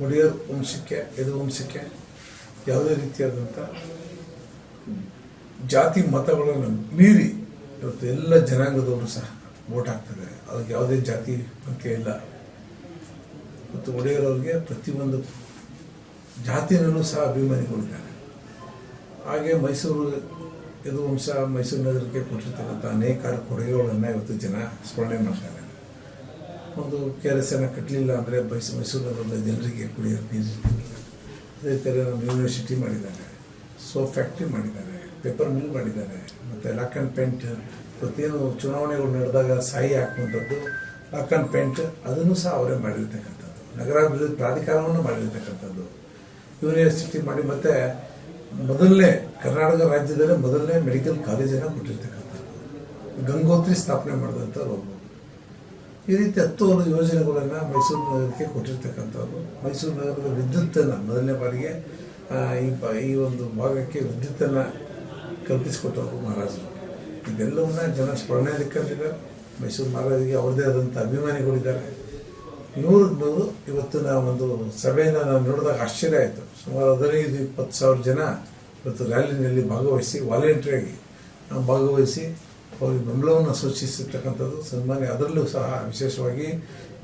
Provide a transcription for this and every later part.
ಒಡೆಯರ್ ವಂಶಕ್ಕೆ ಯದು ವಂಶಕ್ಕೆ ಯಾವುದೇ ರೀತಿಯಾದಂಥ ಜಾತಿ ಮತಗಳನ್ನು ಮೀರಿ ಇವತ್ತು ಎಲ್ಲ ಜನಾಂಗದವರು ಸಹ ವೋಟ್ ಹಾಕ್ತಿದ್ದಾರೆ. ಅದಕ್ಕೆ ಯಾವುದೇ ಜಾತಿ ಅಂಕೆ ಇಲ್ಲ. ಮತ್ತು ಒಡೆಯರವ್ರಿಗೆ ಪ್ರತಿಯೊಂದು ಜಾತಿನಲ್ಲೂ ಸಹ ಅಭಿಮಾನಿಗಳಿದ್ದಾರೆ. ಹಾಗೆ ಮೈಸೂರು ಯದುವಂಶ ಮೈಸೂರು ನಗರಕ್ಕೆ ಕೊಟ್ಟಿರ್ತಕ್ಕಂಥ ಅನೇಕ ಕೊಡುಗೆಗಳನ್ನು ಇವತ್ತು ಜನ ಸ್ಮರಣೆ ಮಾಡ್ತಾರೆ. ಒಂದು KRS ಕಟ್ಟಲಿಲ್ಲ ಅಂದರೆ ಮೈಸೂರು ನಗರದ ಜನರಿಗೆ ಕುಡಿಯೋದು ನೀರು. ಅದೇ ಥರ ನಮ್ಮ ಯೂನಿವರ್ಸಿಟಿ ಮಾಡಿದ್ದಾರೆ, ಸೋಪ್ ಫ್ಯಾಕ್ಟ್ರಿ ಮಾಡಿದ್ದಾರೆ, ಪೇಪರ್ ಮಿಲ್ ಮಾಡಿದ್ದಾರೆ, ಮತ್ತು ಲಾಕ್ ಆ್ಯಂಡ್ ಪೇಂಟ್. ಪ್ರತಿಯೊಂದು ಚುನಾವಣೆಗಳು ನಡೆದಾಗ ಸಾಯಿ ಹಾಕುವಂಥದ್ದು ಲಾಕ್ ಆ್ಯಂಡ್ ಪೇಂಟ್ ಅದನ್ನು ಸಹ ಅವರೇ ಮಾಡಿರ್ತಕ್ಕಂಥದ್ದು. ನಗರಾಭಿವೃದ್ಧಿ ಪ್ರಾಧಿಕಾರವನ್ನು ಮಾಡಿರ್ತಕ್ಕಂಥದ್ದು, ಯೂನಿವರ್ಸಿಟಿ ಮಾಡಿ, ಮತ್ತು ಮೊದಲನೇ ಕರ್ನಾಟಕ ರಾಜ್ಯದಲ್ಲೇ ಮೊದಲನೇ ಮೆಡಿಕಲ್ ಕಾಲೇಜನ್ನು ಕೊಟ್ಟಿರ್ತಕ್ಕಂಥದ್ದು, ಗಂಗೋತ್ರಿ ಸ್ಥಾಪನೆ ಮಾಡಿದಂಥವ್ರು ಒಬ್ಬರು. ಈ ರೀತಿ 10 ಯೋಜನೆಗಳನ್ನು ಮೈಸೂರು ನಗರಕ್ಕೆ ಕೊಟ್ಟಿರ್ತಕ್ಕಂಥವ್ರು. ಮೈಸೂರು ನಗರದ ವಿದ್ಯುತ್ತನ್ನು ಮೊದಲನೇ ಬಾರಿಗೆ ಈ ಒಂದು ಭಾಗಕ್ಕೆ ವಿದ್ಯುತ್ತನ್ನು ಕಲ್ಪಿಸಿಕೊಟ್ಟವರು ಮಹಾರಾಜರು. ಇದೆಲ್ಲವನ್ನ ಜನ ಸ್ಮರಣೆಯಲ್ಲಿ ಕಂಡಿದ್ದಾರೆ. ಮೈಸೂರು ಮಹಾರಾಜರಿಗೆ ಅವ್ರದ್ದೇ ಆದಂಥ ಅಭಿಮಾನಿಗಳಿದ್ದಾರೆ. 100 ಇವತ್ತು ನಾವು ಒಂದು ಸಭೆಯನ್ನು ನಾವು ನೋಡಿದಾಗ ಆಶ್ಚರ್ಯ ಆಯಿತು. ಸುಮಾರು 15-20 ಸಾವಿರ ಜನ ಇವತ್ತು ರ್ಯಾಲಿನಲ್ಲಿ ಭಾಗವಹಿಸಿ ವಾಲಂಟ್ರಿಯಾಗಿ ಭಾಗವಹಿಸಿ ಅವರಿಗೆ ಬೆಂಬಲವನ್ನು ಸೂಚಿಸಿರ್ತಕ್ಕಂಥದ್ದು ಸನ್ಮಾನ್ಯ. ಅದರಲ್ಲೂ ಸಹ ವಿಶೇಷವಾಗಿ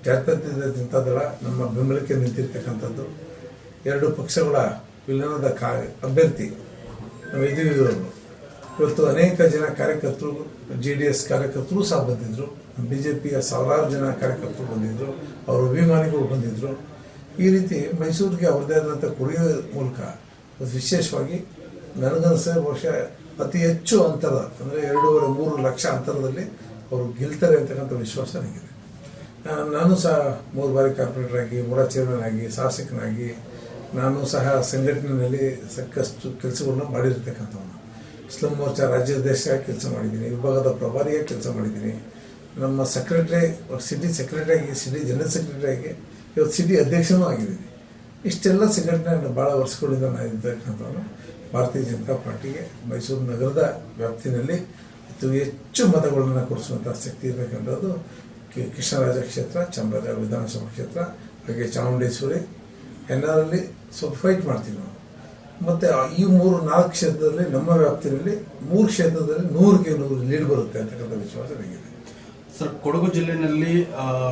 ಜಾತ್ಯತೀತ ಜನತಾದಳ ನಮ್ಮ ಬೆಂಬಲಕ್ಕೆ ನಿಂತಿರ್ತಕ್ಕಂಥದ್ದು. 2 ಪಕ್ಷಗಳ ವಿಲನದ ಅಭ್ಯರ್ಥಿ ನಮ್ಮ ಇದುವರು. ಇವತ್ತು ಅನೇಕ ಜನ ಕಾರ್ಯಕರ್ತರು, JDS ಕಾರ್ಯಕರ್ತರು ಸಹ ಬಂದಿದ್ದರು, BJPಯ ಸಾವಿರಾರು ಜನ ಕಾರ್ಯಕರ್ತರು ಬಂದಿದ್ದರು, ಅವರ ಅಭಿಮಾನಿಗಳು ಬಂದಿದ್ದರು. ಈ ರೀತಿ ಮೈಸೂರಿಗೆ ಅವ್ರದ್ದೇ ಆದಂಥ ಕೊಡುಗೆ ಮೂಲಕ ವಿಶೇಷವಾಗಿ ನನಗನ್ನಿಸಿದ ಬಹುಶಃ ಅತಿ ಹೆಚ್ಚು ಅಂತರ ಅಂದರೆ 2.5-3 ಲಕ್ಷ ಅಂತರದಲ್ಲಿ ಅವರು ಗೆಲ್ತಾರೆ ಅಂತಕ್ಕಂಥ ವಿಶ್ವಾಸ ನನಗಿದೆ. ನಾನು ಸಹ 3 ಬಾರಿ ಕಾರ್ಪೊರೇಟರ್ ಆಗಿ, ಮೂಡ ಚೇರ್ಮನ್ ಆಗಿ, ಶಾಸಕನಾಗಿ ನಾನು ಸಹ ಸಂಘಟನೆಯಲ್ಲಿ ಸಾಕಷ್ಟು ಕೆಲಸಗಳನ್ನ ಮಾಡಿರ್ತಕ್ಕಂಥವನು. ಇಸ್ಲಾಂ ಮೋರ್ಚಾ ರಾಜ್ಯಾಧ್ಯಕ್ಷರಾಗಿ ಕೆಲಸ ಮಾಡಿದ್ದೀನಿ, ವಿಭಾಗದ ಪ್ರಭಾರಿಯಾಗಿ ಕೆಲಸ ಮಾಡಿದ್ದೀನಿ, ನಮ್ಮ ಸಿಟಿ ಸೆಕ್ರೆಟರಿಯಾಗಿ, ಸಿಟಿ ಜನರಲ್ ಸೆಕ್ರೆಟರಿಯಾಗಿ, ಇವತ್ತು ಸಿಟಿ ಅಧ್ಯಕ್ಷನೂ ಆಗಿದ್ದೀನಿ. ಇಷ್ಟೆಲ್ಲ ಸಂಘಟನೆ ಭಾಳ ವರ್ಷಗಳಿಂದ ನಾನು ಇರ್ತಕ್ಕಂಥವನು. ಭಾರತೀಯ ಜನತಾ ಪಾರ್ಟಿಗೆ ಮೈಸೂರು ನಗರದ ವ್ಯಾಪ್ತಿನಲ್ಲಿ ಅತಿ ಹೆಚ್ಚು ಮತಗಳನ್ನು ಕೊಡಿಸುವಂಥ ಶಕ್ತಿ ಇರತಕ್ಕಂಥದ್ದು ಕೃಷ್ಣರಾಜ ಕ್ಷೇತ್ರ, ಚಾಮರಾಜ ವಿಧಾನಸಭಾ ಕ್ಷೇತ್ರ, ಹಾಗೆ ಚಾಮುಂಡೇಶ್ವರಿ. ಎಲ್ಲರಲ್ಲಿ ಸ್ವಲ್ಪ ಫೈಟ್ ಮಾಡ್ತೀವಿ ನಾವು. ಮತ್ತು ಈ 3-4 ಕ್ಷೇತ್ರದಲ್ಲಿ ನಮ್ಮ ವ್ಯಾಪ್ತಿಯಲ್ಲಿ 3 ಕ್ಷೇತ್ರದಲ್ಲಿ 100ಕ್ಕೆ 100 ಲೀಡ್ ಬರುತ್ತೆ ಅಂತಕ್ಕಂಥ ವಿಶ್ವಾಸ ನನಗಿದೆ. ಸರ್, ಕೊಡಗು ಜಿಲ್ಲೆಯಲ್ಲಿ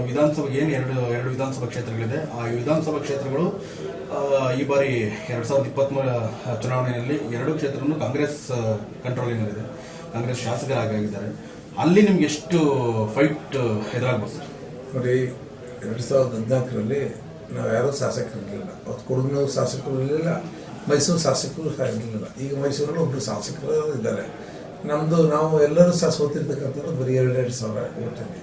ವಿಧಾನಸಭೆ ಏನು ಎರಡು ವಿಧಾನಸಭಾ ಕ್ಷೇತ್ರಗಳಿದೆ. ಆ ವಿಧಾನಸಭಾ ಕ್ಷೇತ್ರಗಳು ಈ ಬಾರಿ 2023 ಚುನಾವಣೆಯಲ್ಲಿ 2 ಕ್ಷೇತ್ರವನ್ನು ಕಾಂಗ್ರೆಸ್ ಕಂಟ್ರೋಲಿನಲ್ಲಿದೆ. ಕಾಂಗ್ರೆಸ್ ಶಾಸಕರಾಗಿದ್ದಾರೆ. ಅಲ್ಲಿ ನಿಮ್ಗೆ ಎಷ್ಟು ಫೈಟ್ ಎದುರಾಗ್ಬೋದು ಸರ್? ನೋಡಿ, 2014ರಲ್ಲಿ ನಾವು ಯಾರೂ ಶಾಸಕರಿರಲಿಲ್ಲ. ಅವತ್ತು ಕೊಡಗಿನವರು ಶಾಸಕರು ಇರಲಿಲ್ಲ, ಮೈಸೂರು ಶಾಸಕರು ಸಹ ಇರಲಿಲ್ಲ. ಈಗ ಮೈಸೂರಲ್ಲಿ ಒಬ್ಬರು ಶಾಸಕರು ಇದ್ದಾರೆ. ನಾವು ಎಲ್ಲರೂ ಸಹ ಸೋತಿರ್ತಕ್ಕಂಥದ್ದು ಬರೀ 2 ಸಾವಿರ ಓಟಲ್ಲಿ,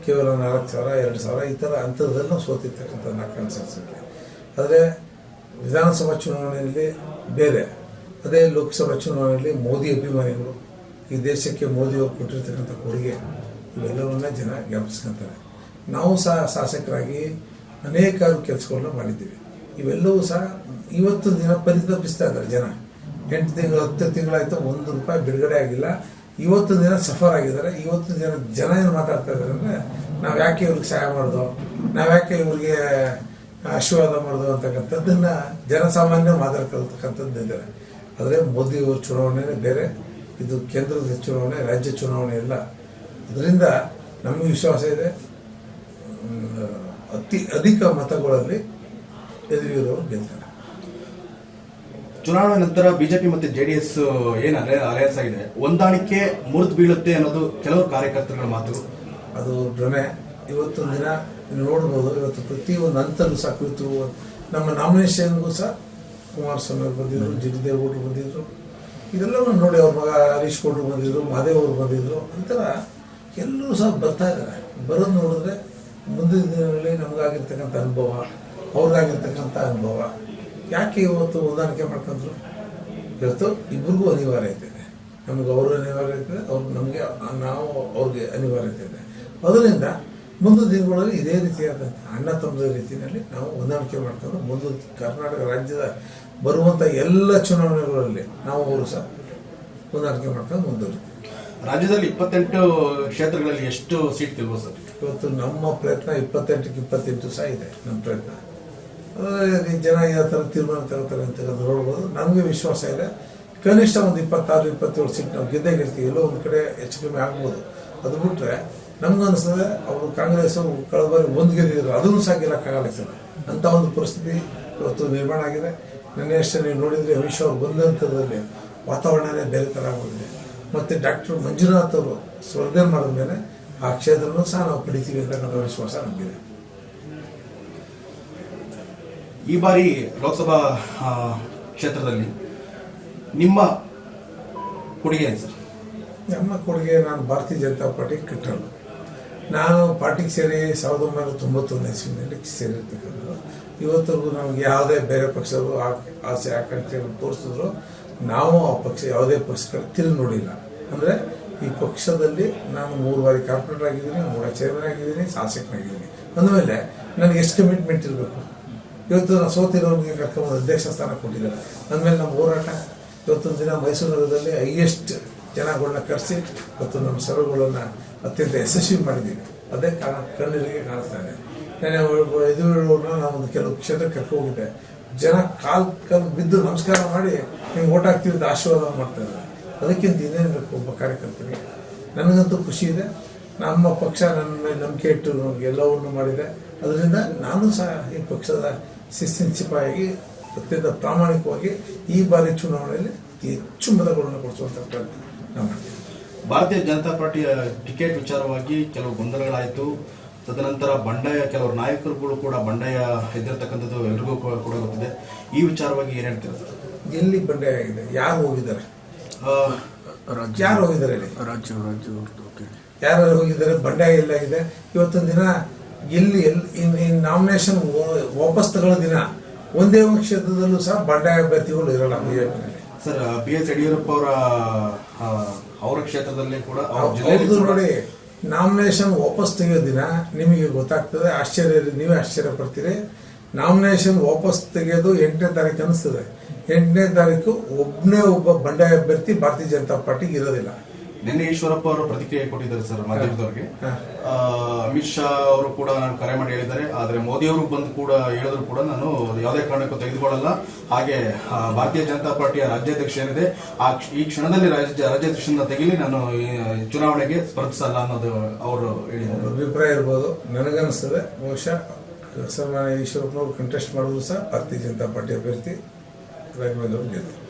ಕೇವಲ 4,000, 2,000 ಈ ಥರ ಅಂತರದಲ್ಲಿ ನಾವು ಸೋತಿರ್ತಕ್ಕಂಥ 4 ಕಾನ್ಸ್ಟಿಟ್ಯೂನ್ಸಿಗೆ. ಆದರೆ ವಿಧಾನಸಭಾ ಚುನಾವಣೆಯಲ್ಲಿ ಬೇರೆ, ಅದೇ ಲೋಕಸಭಾ ಚುನಾವಣೆಯಲ್ಲಿ ಮೋದಿ ಅಭಿಮಾನಿಗಳು, ಈ ದೇಶಕ್ಕೆ ಮೋದಿಯವರು ಕೊಟ್ಟಿರ್ತಕ್ಕಂಥ ಕೊಡುಗೆ ಇವೆಲ್ಲವನ್ನ ಜನ ಜ್ಞಾಪಿಸ್ಕೊತಾರೆ. ನಾವು ಸಹ ಶಾಸಕರಾಗಿ ಅನೇಕ ಕೆಲಸಗಳನ್ನ ಮಾಡಿದ್ದೀವಿ. ಇವೆಲ್ಲವೂ ಸಹ ಇವತ್ತು ದಿನ ಪರಿತಪಿಸ್ತಾ ಇದ್ದಾರೆ ಜನ. 8 ತಿಂಗಳು 10 ತಿಂಗಳಾಯಿತು, 1 ರೂಪಾಯಿ ಬಿಡುಗಡೆ ಆಗಿಲ್ಲ. ಇವತ್ತು ದಿನ ಸಫರ್ ಆಗಿದ್ದಾರೆ. ಇವತ್ತು ಜನ ಏನು ಮಾತಾಡ್ತಾ ಇದ್ದಾರೆ ಅಂದರೆ, ನಾವು ಯಾಕೆ ಇವ್ರಿಗೆ ಸಹಾಯ ಮಾಡೋದು, ನಾವು ಯಾಕೆ ಇವ್ರಿಗೆ ಆಶೀರ್ವಾದ ಮಾಡೋದು ಅಂತಕ್ಕಂಥದ್ದನ್ನು ಜನಸಾಮಾನ್ಯ ಮಾತಾಡ್ಕೊಳ್ತಕ್ಕಂಥದ್ದು ಇದ್ದಾರೆ. ಆದರೆ ಮೋದಿಯವ್ರ ಚುನಾವಣೆನೇ ಬೇರೆ, ಇದು ಕೇಂದ್ರದ ಚುನಾವಣೆ, ರಾಜ್ಯ ಚುನಾವಣೆ ಇಲ್ಲ. ಅದರಿಂದ ನಮಗೆ ವಿಶ್ವಾಸ ಇದೆ, ಅಧಿಕ ಮತಗಳಲ್ಲಿ ಯದುವೀರವರು ಗೆಲ್ತಾರೆ. ಚುನಾವಣೆ ನಂತರ ಬಿಜೆಪಿ ಮತ್ತು JDS ಏನು ಅಲಯನ್ಸ್ ಆಗಿದೆ, ಹೊಂದಾಣಿಕೆ ಮುರಿದು ಬೀಳುತ್ತೆ ಅನ್ನೋದು ಕೆಲವು ಕಾರ್ಯಕರ್ತರುಗಳ ಮಾತು. ಅದು ಭ್ರಮೆ. ಇವತ್ತೊಂದು ದಿನ ನೋಡ್ಬೋದು, ಇವತ್ತು ಪ್ರತಿಯೊಂದು ಹಂತಲ್ಲೂ ಸಹ ಕುರಿತು ನಮ್ಮ ನಾಮಿನೇಷನ್ಗೂ ಸಹ ಕುಮಾರಸ್ವಾಮಿ ಅವರು ಬಂದಿದ್ದರು, JD ದೇವೇಗೌಡರು ಬಂದಿದ್ದರು. ಇದೆಲ್ಲವನ್ನು ನೋಡಿ ಅವ್ರ ಮಗ ಹರೀಶ್ ಗೌಡರು ಬಂದಿದ್ದರು, ಮಹದೇವ್ ಅವರು ಬಂದಿದ್ದರು. ಈ ಥರ ಎಲ್ಲರೂ ಸಹ ಬರ್ತಾ ಇದ್ದಾರೆ. ಬರೋದು ನೋಡಿದ್ರೆ ಮುಂದಿನ ದಿನಗಳಲ್ಲಿ ನಮಗಾಗಿರ್ತಕ್ಕಂಥ ಅನುಭವ, ಅವ್ರಿಗಾಗಿರ್ತಕ್ಕಂಥ ಅನುಭವ, ಯಾಕೆ ಇವತ್ತು ಹೊಂದಾಣಿಕೆ ಮಾಡ್ಕೊಂಡ್ರು? ಇವತ್ತು ಇಬ್ಬರಿಗೂ ಅನಿವಾರ್ಯತೆ ಇದೆ. ನಮಗೆ ಅವರು ಅನಿವಾರ್ಯತೆ ಇದೆ, ನಮಗೆ ನಾವು ಅವ್ರಿಗೆ ಅನಿವಾರ್ಯತೆ ಇದೆ. ಅದರಿಂದ ಮುಂದಿನ ದಿನಗಳಲ್ಲಿ ಇದೇ ರೀತಿಯಾದಂಥ ಅಣ್ಣ ತಮ್ಮದ ರೀತಿಯಲ್ಲಿ ನಾವು ಹೊಂದಾಣಿಕೆ ಮಾಡ್ಕೊಂಡು ಮುಂದೆ ಕರ್ನಾಟಕ ರಾಜ್ಯದ ಬರುವಂಥ ಎಲ್ಲ ಚುನಾವಣೆಗಳಲ್ಲಿ ನಾವು ಅವರು ಸಹ ಹೊಂದಾಣಿಕೆ ಮಾಡ್ಕೊಂಡು ಮುಂದುವರಿತೀವಿ. ರಾಜ್ಯದಲ್ಲಿ 28 ಕ್ಷೇತ್ರಗಳಲ್ಲಿ ಎಷ್ಟು ಸೀಟ್ ಗೆಲ್ಬೋದು ಸರ್? ಇವತ್ತು ನಮ್ಮ ಪ್ರಯತ್ನ 28ಕ್ಕೆ 28 ಸಹ ಇದೆ ನಮ್ಮ ಪ್ರಯತ್ನ. ಜನ ಯಾವ ಥರ ತೀರ್ಮಾನ ತಗೋತಾರೆ ಅಂತ ನೋಡ್ಬೋದು. ನಮಗೆ ವಿಶ್ವಾಸ ಇದೆ, ಕನಿಷ್ಠ ಒಂದು 26-27 ಸೀಟ್ ನಾವು ಗೆದ್ದೇ ಗೆಲ್ತೀವಿ. ಎಲ್ಲೋ ಒಂದು ಕಡೆ ಹೆಚ್ಚು ಕಮ್ಮಿ ಆಗ್ಬೋದು. ಅದು ಬಿಟ್ಟರೆ ನಮ್ಗನ್ನಿಸ್ತದೆ ಅವರು ಕಾಂಗ್ರೆಸ್ ಕಳೆದ ಬಾರಿ ಒಂದು ಗೆದ್ದಿದ್ರು, ಅದನ್ನು ಸಹ ಗೆಲ್ಲಕ್ಕಾಗಲ್ಲ ಸರ್. ಅಂಥ ಒಂದು ಪರಿಸ್ಥಿತಿ ಇವತ್ತು ನಿರ್ಮಾಣ ಆಗಿದೆ. ನಿನ್ನೆ ಅಷ್ಟೇ ನೀವು ನೋಡಿದರೆ ಅಮಿತ್ ಶಾ ಅವ್ರು ಬಂದಂಥದ್ರಲ್ಲಿ ವಾತಾವರಣನೇ ಬೇರೆ ಥರ ಆಗೋಗಿದೆ. ಮತ್ತು ಡಾಕ್ಟರ್ ಮಂಜುನಾಥ್ ಅವರು ಸ್ಪರ್ಧೆ ಮಾಡಿದ ಮೇಲೆ ಆ ಕ್ಷೇತ್ರನೂ ಸಹ ನಾವು ಪಡಿತೀವಿ ಅಂತಕ್ಕಂಥ ವಿಶ್ವಾಸ ನಮಗಿದೆ. ಈ ಬಾರಿ ಲೋಕಸಭಾ ಕ್ಷೇತ್ರದಲ್ಲಿ ನಿಮ್ಮ ಕೊಡುಗೆ ಏನು ಸರ್? ನಮ್ಮ ಕೊಡುಗೆ, ನಾನು ಭಾರತೀಯ ಜನತಾ ಪಾರ್ಟಿ ಕಟ್ಟಲು. ನಾನು ಪಾರ್ಟಿಗೆ ಸೇರಿ 1991 ಇಸ್ವಿನಲ್ಲಿ ಸೇರಿರ್ತಕ್ಕಂಥದ್ದು. ಇವತ್ತಿಗೂ ನಮಗೆ ಯಾವುದೇ ಬೇರೆ ಪಕ್ಷರು ಆಸೆ ಆಕಾಂಕ್ಷೆಗಳು ತೋರಿಸಿದ್ರು ನಾವು ಆ ಪಕ್ಷ ಯಾವುದೇ ಪಕ್ಷಗಳ ತಿರುಗಿ ನೋಡಿಲ್ಲ. ಅಂದರೆ ಈ ಪಕ್ಷದಲ್ಲಿ ನಾನು 3 ಬಾರಿ ಕಾರ್ಪೊರೇಟರ್ ಆಗಿದ್ದೀನಿ, 3 ಚೇರ್ಮನ್ ಆಗಿದ್ದೀನಿ, ಶಾಸಕನಾಗಿದ್ದೀನಿ. ಅಂದಮೇಲೆ ನನಗೆ ಎಷ್ಟು ಕಮಿಟ್ಮೆಂಟ್ ಇರಬೇಕು. ಇವತ್ತು ನಾವು ಸೋತಿರೋರಿಗೆ ಕರ್ಕೊಂಡು ಅಧ್ಯಕ್ಷ ಸ್ಥಾನ ಕೊಟ್ಟಿದ್ದಾರೆ. ಅಂದಮೇಲೆ ನಮ್ಮ ಹೋರಾಟ ಇವತ್ತೊಂದು ದಿನ ಮೈಸೂರು ನಗರದಲ್ಲಿ ಹೈಯೆಸ್ಟ್ ಜನಗಳನ್ನ ಕರೆಸಿ ಇವತ್ತು ನಮ್ಮ ಸಭೆಗಳನ್ನು ಅತ್ಯಂತ ಯಶಸ್ವಿ ಮಾಡಿದ್ದೀವಿ. ಅದೇ ಕಾರಣ ಕಣ್ಣೀರಿಗೆ ಕಾಣಿಸ್ತಾ ಇದೆ. ನಾನು ಒಂದು ಕೆಲವು ಕ್ಷೇತ್ರಕ್ಕೆ ಕರ್ಕೊಂಡು ಹೋಗಿದ್ದೆ. ಜನ ಕಾಲು ಬಿದ್ದು ನಮಸ್ಕಾರ ಮಾಡಿ ಹಿಂಗೆ ಓಟ್ ಹಾಕ್ತೀವಿ ಅಂತ ಆಶೀರ್ವಾದ ಮಾಡ್ತಾ ಇದ್ದಾರೆ. ಅದಕ್ಕಿಂತ ಇನ್ನೇನು ಬೇಕು ಒಬ್ಬ ಕಾರ್ಯಕರ್ತನಿಗೆ? ನನಗಂತೂ ಖುಷಿ ಇದೆ. ನಮ್ಮ ಪಕ್ಷ ನನ್ನ ಮೇಲೆ ನಂಬಿಕೆ ಇಟ್ಟು ನಮಗೆ ಎಲ್ಲವನ್ನು ಮಾಡಿದೆ. ಅದರಿಂದ ನಾನು ಸಹ ಈ ಪಕ್ಷದ ಶಿಸ್ತಿನ ಸಿಪಾಯಿಯಾಗಿ ಅತ್ಯಂತ ಪ್ರಾಮಾಣಿಕವಾಗಿ ಈ ಬಾರಿ ಚುನಾವಣೆಯಲ್ಲಿ ಅತಿ ಹೆಚ್ಚು ಮತಗಳನ್ನು ಕೊಡಿಸುವಂಥ ಪ್ರಯತ್ನ ನಾವು ಮಾಡ್ತೀವಿ. ಭಾರತೀಯ ಜನತಾ ಪಾರ್ಟಿಯ ಟಿಕೆಟ್ ವಿಚಾರವಾಗಿ ಕೆಲವು ಗೊಂದಲಗಳಾಯಿತು. ತದನಂತರ ಬಂಡಾಯ, ಕೆಲವರು ನಾಯಕರುಗಳು ಕೂಡ ಬಂಡಾಯ ಎದ್ದಿರ್ತಕ್ಕಂಥದ್ದು ಎಲ್ರಿಗೂ ಕೂಡ ಗೊತ್ತಿದೆ. ಈ ವಿಚಾರವಾಗಿ ಏನು ಹೇಳ್ತೀರಾ ಸರ್? ಎಲ್ಲಿ ಬಂಡಾಯ ಆಗಿದೆ? ಯಾರು ಹೋಗಿದ್ದಾರೆ? ಯಾರು ಹೋಗಿದ್ದಾರೆ ಇಲ್ಲಿ? ಯಾರು ಹೋಗಿದ್ದಾರೆ? ಬಂಡಾಯ ಎಲ್ಲಾಗಿದೆ? ಇವತ್ತೊಂದು ದಿನ ಎಲ್ಲಿ ನಾಮಿನೇಷನ್ ವಾಪಸ್ ತಗೊಳ್ಳೋ ದಿನ ಒಂದೇ ಒಂದು ಕ್ಷೇತ್ರದಲ್ಲೂ ಸಹ ಬಂಡಾಯ ಅಭ್ಯರ್ಥಿಗಳು ಇರಲ್ಲ ಬಿಜೆಪಿನಲ್ಲಿ. ಸರ್, BS ಯಡಿಯೂರಪ್ಪ ಅವರ ಕ್ಷೇತ್ರದಲ್ಲಿ ಕೂಡ ನೋಡಿ, ನಾಮಿನೇಷನ್ ವಾಪಸ್ ತೆಗೆಯೋ ದಿನ ನಿಮಗೆ ಗೊತ್ತಾಗ್ತದೆ. ನೀವೇ ಆಶ್ಚರ್ಯ ಪಡ್ತೀರಿ. ನಾಮಿನೇಷನ್ ವಾಪಸ್ ತೆಗೆಯೋದು 8ನೇ ತಾರೀಕು ಅನಿಸ್ತದೆ. 8ನೇ ತಾರೀಕು ಒಬ್ಬ ಬಂಡಾಯ ಅಭ್ಯರ್ಥಿ ಭಾರತೀಯ ಜನತಾ ಪಾರ್ಟಿಗೆ ಇರೋದಿಲ್ಲ. ನಿನ್ನೆ ಈಶ್ವರಪ್ಪ ಅವರು ಪ್ರತಿಕ್ರಿಯೆ ಕೊಟ್ಟಿದ್ದಾರೆ ಸರ್ ಮಾಧ್ಯಮದವರಿಗೆ. ಅಮಿತ್ ಶಾ ಅವರು ಕೂಡ ನಾನು ಕರೆ ಮಾಡಿ ಹೇಳಿದ್ದಾರೆ. ಆದರೆ ಮೋದಿ ಅವರು ಬಂದು ಕೂಡ ಹೇಳಿದ್ರು ಕೂಡ ನಾನು ಯಾವುದೇ ಕಾರಣಕ್ಕೂ ತೆಗೆದುಕೊಳ್ಳಲ್ಲ. ಹಾಗೆ ಭಾರತೀಯ ಜನತಾ ಪಾರ್ಟಿಯ ರಾಜ್ಯಾಧ್ಯಕ್ಷ ಏನಿದೆ ಈ ಕ್ಷಣದಲ್ಲಿ ರಾಜ್ಯಾಧ್ಯಕ್ಷನ ತೆಗಿಲಿ, ನಾನು ಚುನಾವಣೆಗೆ ಸ್ಪರ್ಧಿಸಲ್ಲ ಅನ್ನೋದು ಅವರು ಹೇಳಿದ್ದಾರೆ. ಅಭಿಪ್ರಾಯ ಇರ್ಬೋದು. ನನಗನ್ನಿಸ್ತದೆ ಬಹುಶಃ ಸನ್ಮಾನ್ಯ ಈಶ್ವರಪ್ಪನವರು ಕಂಟೆಸ್ಟ್ ಮಾಡಿದ್ರು ಸಹ ಭಾರತೀಯ ಜನತಾ ಪಾರ್ಟಿ ಅಭ್ಯರ್ಥಿ ರಾಘವೇಂದ್ರ ಗೆದ್ದು